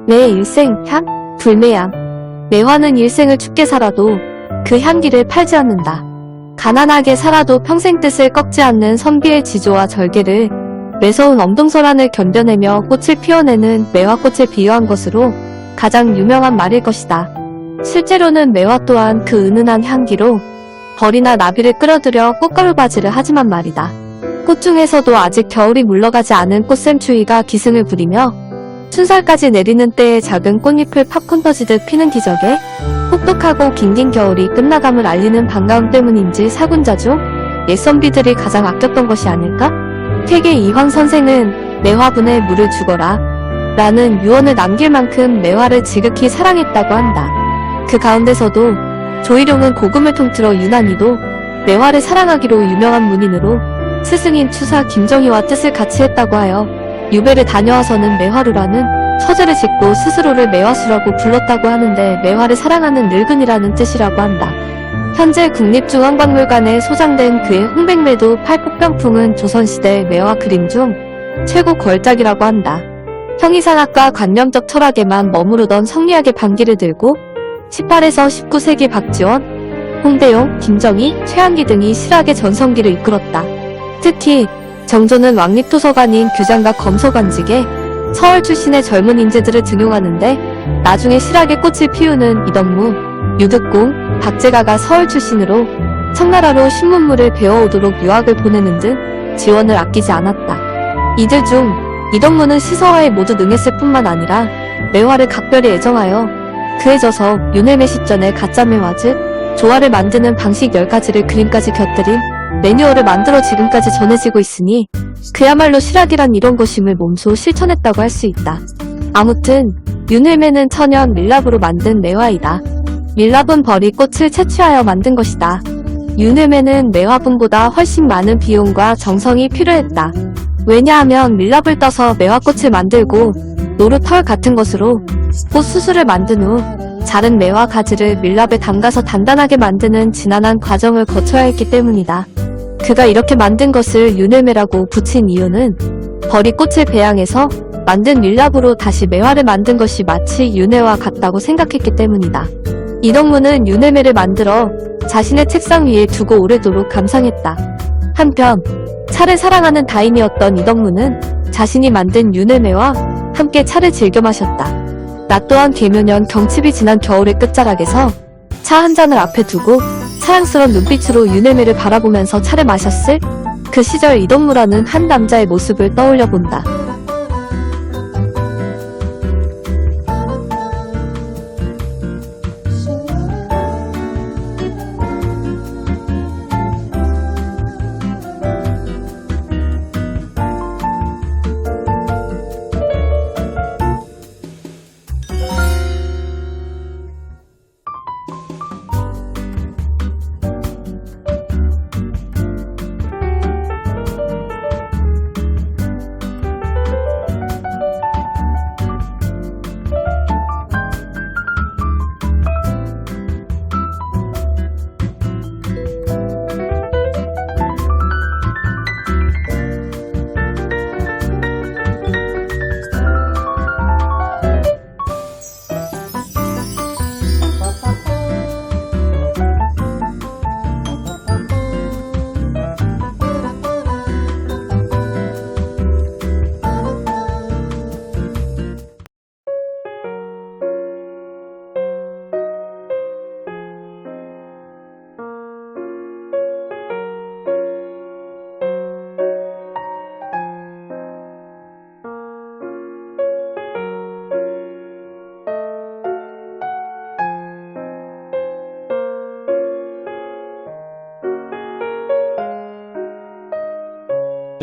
내 일생 향 불매양. 매화는 일생을 춥게 살아도 그 향기를 팔지 않는다. 가난하게 살아도 평생 뜻을 꺾지 않는 선비의 지조와 절개를 매서운 엄동설한을 견뎌내며 꽃을 피워내는 매화꽃에 비유한 것으로 가장 유명한 말일 것이다. 실제로는 매화 또한 그 은은한 향기로 벌이나 나비를 끌어들여 꽃가루바지를 하지만 말이다. 꽃 중에서도 아직 겨울이 물러가지 않은 꽃샘추위가 기승을 부리며 춘살까지 내리는 때에 작은 꽃잎을 팝콘 터지듯 피는 기적에 혹독하고 긴긴 겨울이 끝나감을 알리는 반가움 때문인지 사군자족, 옛선비들이 가장 아꼈던 것이 아닐까? 퇴계 이황 선생은 매화분에 물을 주거라 라는 유언을 남길 만큼 매화를 지극히 사랑했다고 한다. 그 가운데서도 조희룡은 고금을 통틀어 유난히도 매화를 사랑하기로 유명한 문인으로 스승인 추사 김정희와 뜻을 같이 했다고 하여 유배를 다녀와서는 매화루라는 서재를 짓고 스스로를 매화수라고 불렀다고 하는데 매화를 사랑하는 늙은이라는 뜻이라고 한다. 현재 국립중앙박물관에 소장된 그의 홍백매도 팔복병풍은 조선시대 매화 그림 중 최고 걸작이라고 한다. 형이상학과 관념적 철학에만 머무르던 성리학의 반기를 들고 18에서 19세기 박지원, 홍대용, 김정희, 최한기 등이 실학의 전성기를 이끌었다. 특히 정조는 왕립도서관인 규장과 검소관직에 서울 출신의 젊은 인재들을 등용하는데 나중에 실학의 꽃을 피우는 이덕무, 유득공, 박제가가 서울 출신으로 청나라로 신문물을 배워오도록 유학을 보내는 등 지원을 아끼지 않았다. 이들 중 이덕무는 시서화에 모두 능했을 뿐만 아니라 매화를 각별히 애정하여 그에 져서 윤회매 시전에 가짜 매화 즉 조화를 만드는 방식 10가지를 그림까지 곁들인 매뉴얼을 만들어 지금까지 전해지고 있으니 그야말로 실학이란 이런 것임을 몸소 실천했다고 할 수 있다. 아무튼 윤회매는 천연 밀랍으로 만든 매화이다. 밀랍은 벌이 꽃을 채취하여 만든 것이다. 윤회매는 매화분보다 훨씬 많은 비용과 정성이 필요했다. 왜냐하면 밀랍을 떠서 매화꽃을 만들고 노루털 같은 것으로 꽃 수술을 만든 후 자른 매화 가지를 밀랍에 담가서 단단하게 만드는 지난한 과정을 거쳐야 했기 때문이다. 그가 이렇게 만든 것을 윤회매라고 붙인 이유는 벌이 꽃을 배양해서 만든 밀랍으로 다시 매화를 만든 것이 마치 윤회와 같다고 생각했기 때문이다. 이덕무는 윤회매를 만들어 자신의 책상 위에 두고 오래도록 감상했다. 한편 차를 사랑하는 다인이었던 이덕무는 자신이 만든 윤회매와 함께 차를 즐겨 마셨다. 나 또한 계묘년 경칩이 지난 겨울의 끝자락에서 차 한 잔을 앞에 두고 사랑스러운 눈빛으로 윤회매를 바라보면서 차를 마셨을 그 시절 이덕무라는 한 남자의 모습을 떠올려 본다.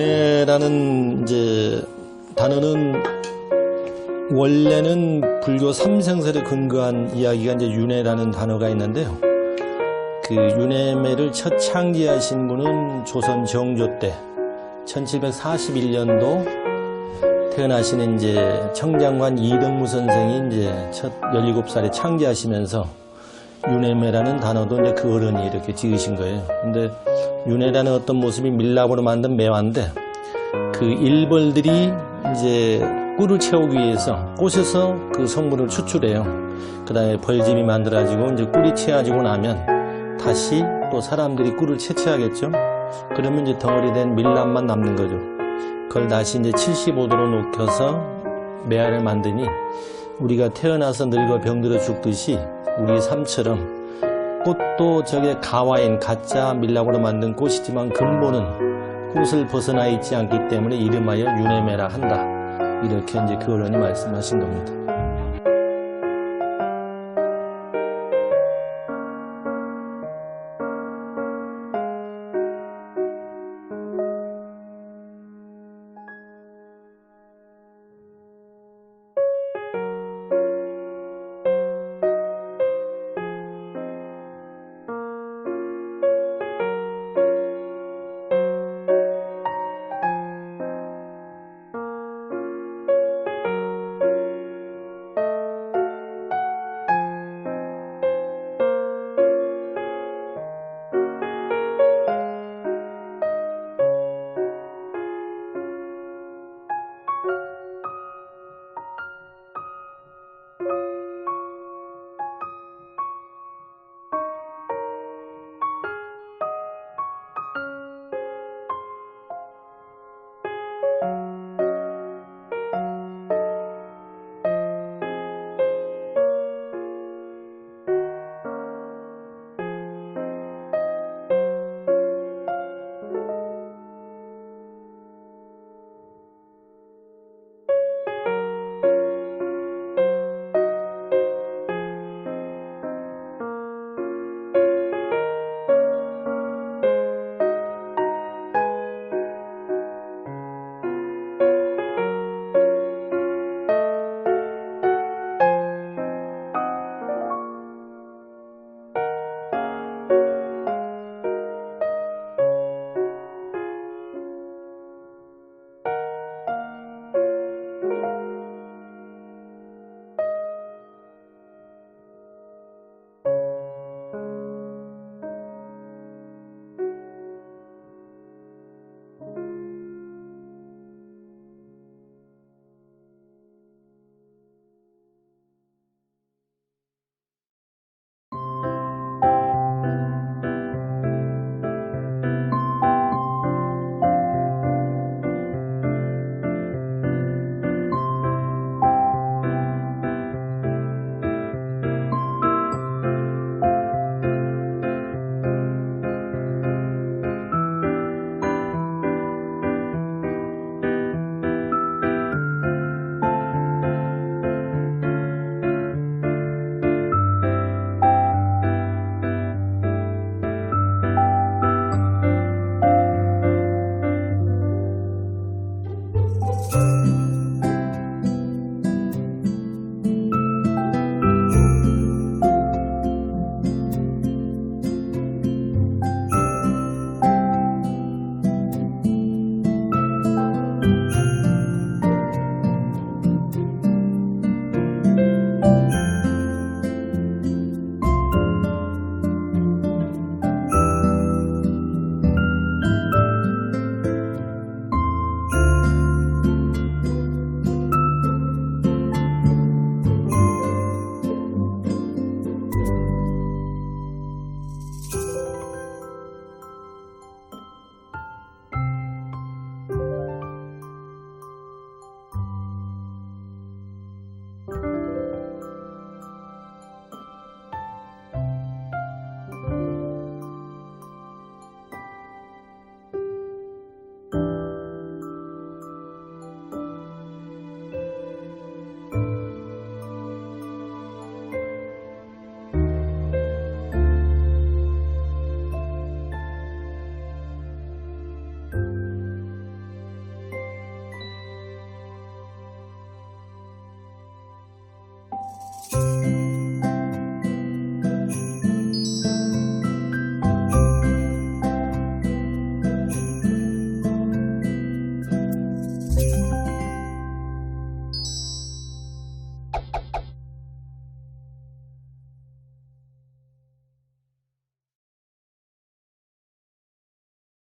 윤회라는 이제 단어는 원래는 불교 삼생설에 근거한 이야기가 이제 윤회라는 단어가 있는데요. 그 윤회매를 첫 창제하신 분은 조선 정조 때 1741년도 태어나신 이제 청장관 이덕무 선생이 이제 첫 17살에 창제하시면서 윤회매라는 단어도 이제 그 어른이 이렇게 지으신 거예요. 근데 윤회라는 어떤 모습이 밀랍으로 만든 매화인데 그 일벌들이 이제 꿀을 채우기 위해서 꽃에서 그 성분을 추출해요. 그 다음에 벌집이 만들어지고 이제 꿀이 채워지고 나면 다시 또 사람들이 꿀을 채취하겠죠. 그러면 이제 덩어리된 밀랍만 남는 거죠. 그걸 다시 이제 75도로 녹여서 매화를 만드니 우리가 태어나서 늙어 병들어 죽듯이 우리 삶처럼 꽃도 저게 가와인 가짜 밀랍으로 만든 꽃이지만 근본은 꽃을 벗어나 있지 않기 때문에 이름하여 윤회매라 한다. 이렇게 이제 그 어른이 말씀하신 겁니다.